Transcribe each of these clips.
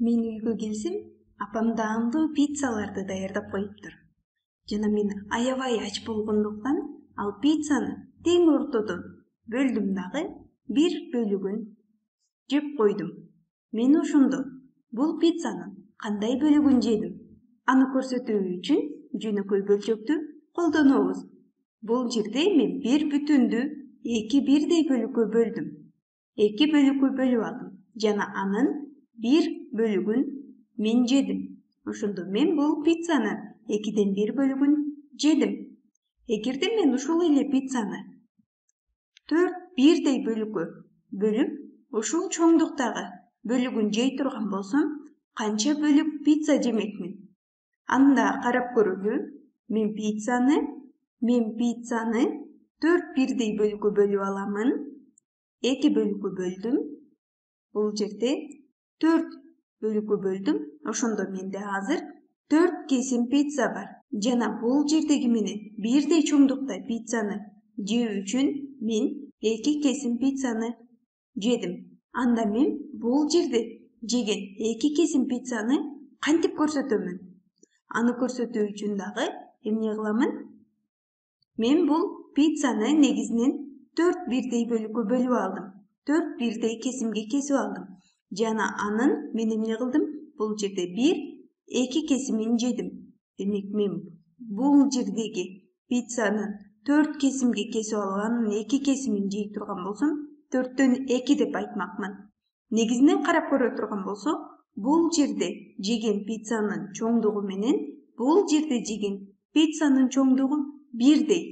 Мен үйгө келсем, апам даамдуу пиццаларды даярдап коюптур. Жана мен аябай ач болгондуктан ал пиццаны тең ортодон бөлдүм дагы бир бөлүгүн жеп койдум. Мен ошондо бул пиццанын кандай бөлүгүн жедим? Аны көрсөтүү үчүн жөнөкөй бөлчөктү колдонобуз. Бул жерде мен бир бүтүндү эки бирдей бөлүккө бөлдүм. Эки бөлүккө бөлүп алдым жана анын бир бөлүгүн мен жедим. Ошондо мен бул пиццанын экиден бир бөлүгүн жедим. Эгерде мен ушул эле пиццаны 4 бирдей бөлүккө бөлүп, ушул чоңдуктагы бөлүгүн жей турган болсом, канча бөлүк пицца жемекмин? Аны да карап көрөлү. Мен пиццаны 4 бирдей бөлүккө бөлүп аламын. 2 бөлүккө бөлдүм. Бул жерде 4 бөлүккө бөлдүм. Ошондо менде азыр 4 кесим пицца бар. Жана бул жердеги менен бирдей чоңдукта пиццаны жөө үчүн мен 2 кесим пиццаны жедим. Анда мен бул жерде жеген 2 кесим пиццаны кантип көрсөтөмүн? Аны көрсөтүү үчүн дагы эмне кыламын? Мен бул пиццаны негизинен 4 бирдей бөлүккө бөлүп алдым. 4 бирдей кесимге кесип алдым. Жана анын мен эмне кылдым? Бул жерде 2 кесимин жедим. Демек мен бул жердеги пиццанын 4 кесимге кесип алып, анын 2 кесимин жей турган болсом, 4төн 2 деп айтмакмын. Негизинен карап көрө турган болсок, бул жерде жеген пиццанын чоңдугу менен бул жерде жеген пиццанын чоңдугу бирдей.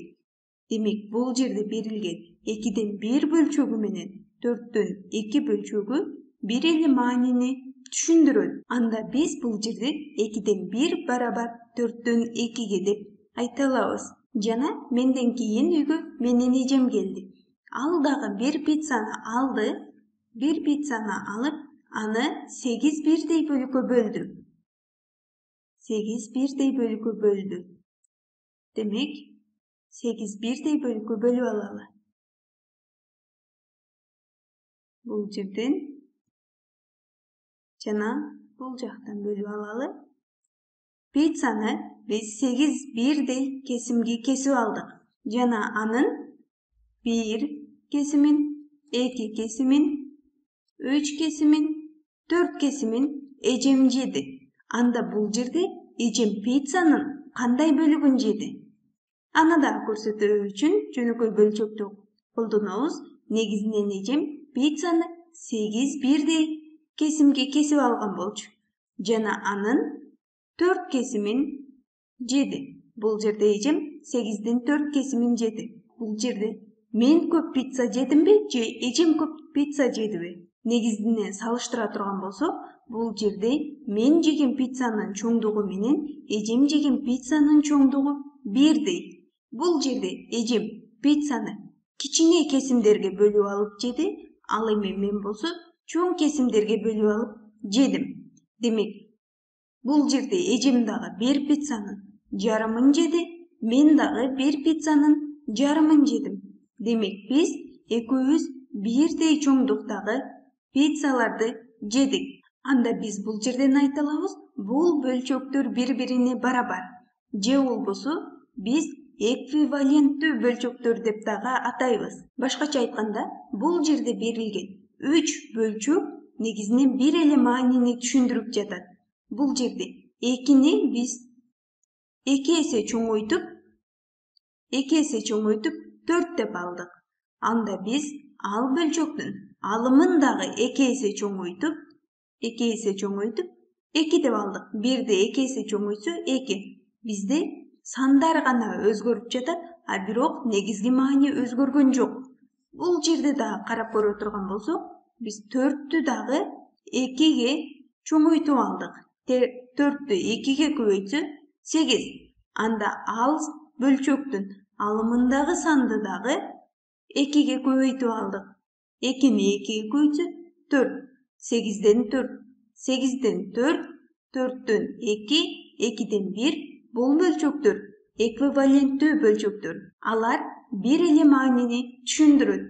Демек бул жерде берилген 2ден 1 бөлчөгү менен 4төн 2 бөлчөгү бир эле маанини түшүндүрөт. Анда биз бул жерде 2ден 1 барабар 4төн 2ге деп айта алабыз. Жана менден кийин үйгө менин эжем келди. Ал дагы бир пиццаны алды. Бир пиццаны алып, аны 8 бирдей бөлүккө бөлдү. 8 бирдей бөлүккө бөлдү. Демек 8 бирдей бөлүккө бөлүп алалы. Бул жерден жана бул жактан бөлүп алалы. Пиццаны биз 8 бирдей кесимге кесип алдык. Жана анын 1 кесимин, 2 кесимин, 3 кесимин, 4 кесимин эжем жеди. Анда бул жерде эжем пиццанын кандай бөлүгүн жеди? Аны да көрсөтүү үчүн жөнөкөй бөлчөктү колдонобуз. Негизинен эжем пиццаны 8 бирдей кесимге кесип алган болчу. Жана анын 4 кесимин жеди. Бул жерде эжем 8ден 4 кесимин жеди. Бул жерде мен көп пицца жедимби же эжем көп пицца жедиби? Негизинен салыштыра турган болсок, бул жерде мен жеген пиццанын чоңдугу менен эжем жеген пиццанын чоңдугу бирдей. Бул жерде эжем пиццаны кичине кесимдерге бөлүп алып жеди, ал эми мен болсо чоң кесимдерге бөлүп алып жедим. Демек, бул жерде эжем дагы бир пиццанын жарымын жеди, мен дагы бир пиццанын жарымын жедим. Демек, биз экөөбүз бирдей чоңдуктагы пиццаларды жедик. Анда биз бул жерден айта алабыз, бул бөлчөктөр бири-бирине барабар. Же болбосо биз эквиваленттүү бөлчөктөр деп дагы атайбыз. Башкача айтканда, бул жерде берилген 3 бөлчөк негизинен бир эле маанини түшүндүрүп жатат. Бул жерде 2ни биз 2 эсе чоңойтуп 4 деп алдык. Анда биз ал бөлчөктүн алымын дагы 2 эсе чоңойтуп 2 деп алдык. 1ди 2 эсе чоңойтсо 2. Бизде сандар гана өзгөрүп жатат, а бирок негизги маани өзгөргөн жок. Бул жерде дагы карап көрө турган болсок, биз 4тү дагы 2ге чоңойтуп алдык. 4тү 2ге көбөйтсө 8. Анда ал бөлчөктүн алымындагы санды дагы 2ге көбөйтүп алдык. 2ни 2ге көбөйтсө 4. 8ден 4. 8ден 4, 4төн 2, 2ден 1. Бул бөлчөктөр эквиваленттүү бөлчөктөр. Алар бир эле маанини түшүндүрөт.